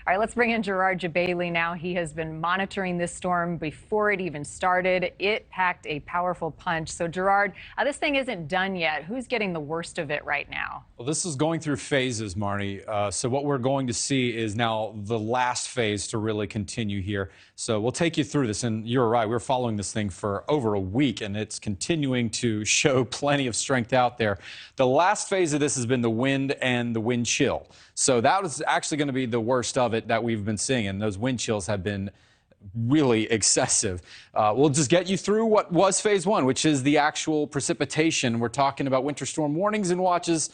All right, let's bring in Gerard Jebaily now. He has been monitoring this storm before it even started. It packed a powerful punch. So, Gerard, this thing isn't done yet. Who's getting the worst of it right now? Well, this is going through phases, Marnie. So what we're going to see is now the last phase to really continue here. So we'll take you through this. And you're right, we're following this thing for over a week, and it's continuing to show plenty of strength out there. The last phase of this has been the wind and the wind chill. So that was actually going to be the worst of it that we've been seeing. And those wind chills have been really excessive. We'll just get you through what was phase one, which is the actual precipitation. We're talking about winter storm warnings and watches.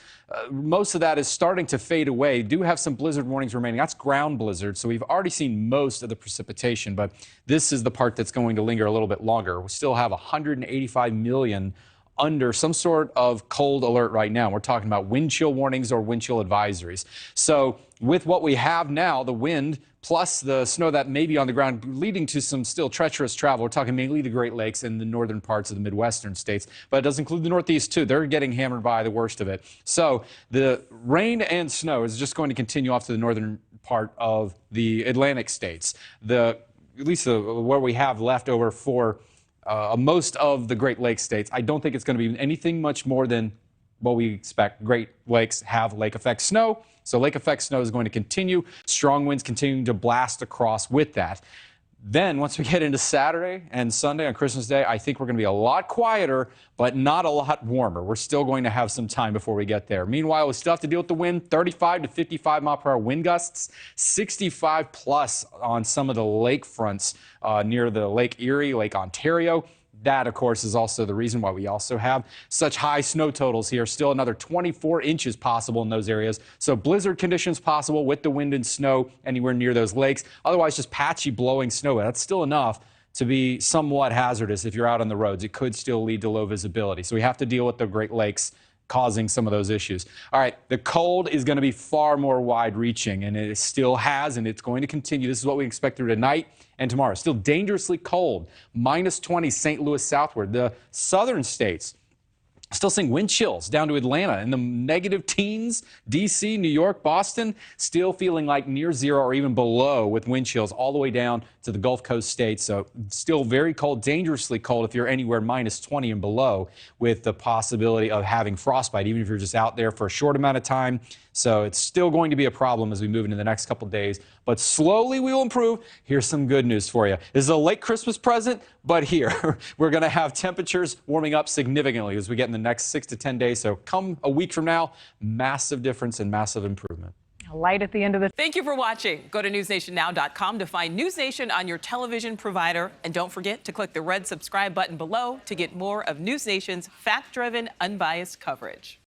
Most of that is starting to fade away. Do have some blizzard warnings remaining. That's ground blizzard, so we've already seen most of the precipitation, but this is the part that's going to linger a little bit longer. We still have 185 million under some sort of cold alert right now. We're talking about wind chill warnings or wind chill advisories. So with what we have now, the wind plus the snow that may be on the ground, leading to some still treacherous travel. We're talking mainly the Great Lakes and the northern parts of the Midwestern states, but it does include the Northeast too. They're getting hammered by the worst of it. So the rain and snow is just going to continue off to the northern part of the Atlantic states. At least where we have left over for most of the Great Lakes states. I don't think it's going to be anything much more than what we expect. Great Lakes have lake effect snow, so lake effect snow is going to continue. Strong winds continuing to blast across with that. Then once we get into Saturday and Sunday on Christmas Day, I think we're going to be a lot quieter, but not a lot warmer. We're still going to have some time before we get there. Meanwhile, we still have to deal with the wind, 35 to 55 mile per hour wind gusts, 65 plus on some of the lake fronts near the Lake Erie, Lake Ontario. That, of course, is also the reason why we also have such high snow totals here. Still another 24 inches possible in those areas. So blizzard conditions possible with the wind and snow anywhere near those lakes. Otherwise, just patchy blowing snow. That's still enough to be somewhat hazardous if you're out on the roads. It could still lead to low visibility. So we have to deal with the Great Lakes causing some of those issues. All right, the cold is going to be far more wide-reaching, and it still has, and it's going to continue. This is what we expect through tonight and tomorrow. Still dangerously cold, minus 20 St. Louis southward. The southern states still seeing wind chills down to Atlanta in the negative teens. D.C., New York, Boston, still feeling like near zero or even below with wind chills all the way down to the Gulf Coast states. So still very cold, dangerously cold if you're anywhere minus 20 and below, with the possibility of having frostbite, even if you're just out there for a short amount of time. So it's still going to be a problem as we move into the next couple days, but slowly we will improve. Here's some good news for you. This is a late Christmas present, but here we're going to have temperatures warming up significantly as we get in the next 6 to 10 days. So come a week from now, massive difference and massive improvement. Light at the end of the... Thank you for watching. Go to newsnationnow.com to find NewsNation on your television provider. And don't forget to click the red subscribe button below to get more of NewsNation's fact-driven, unbiased coverage.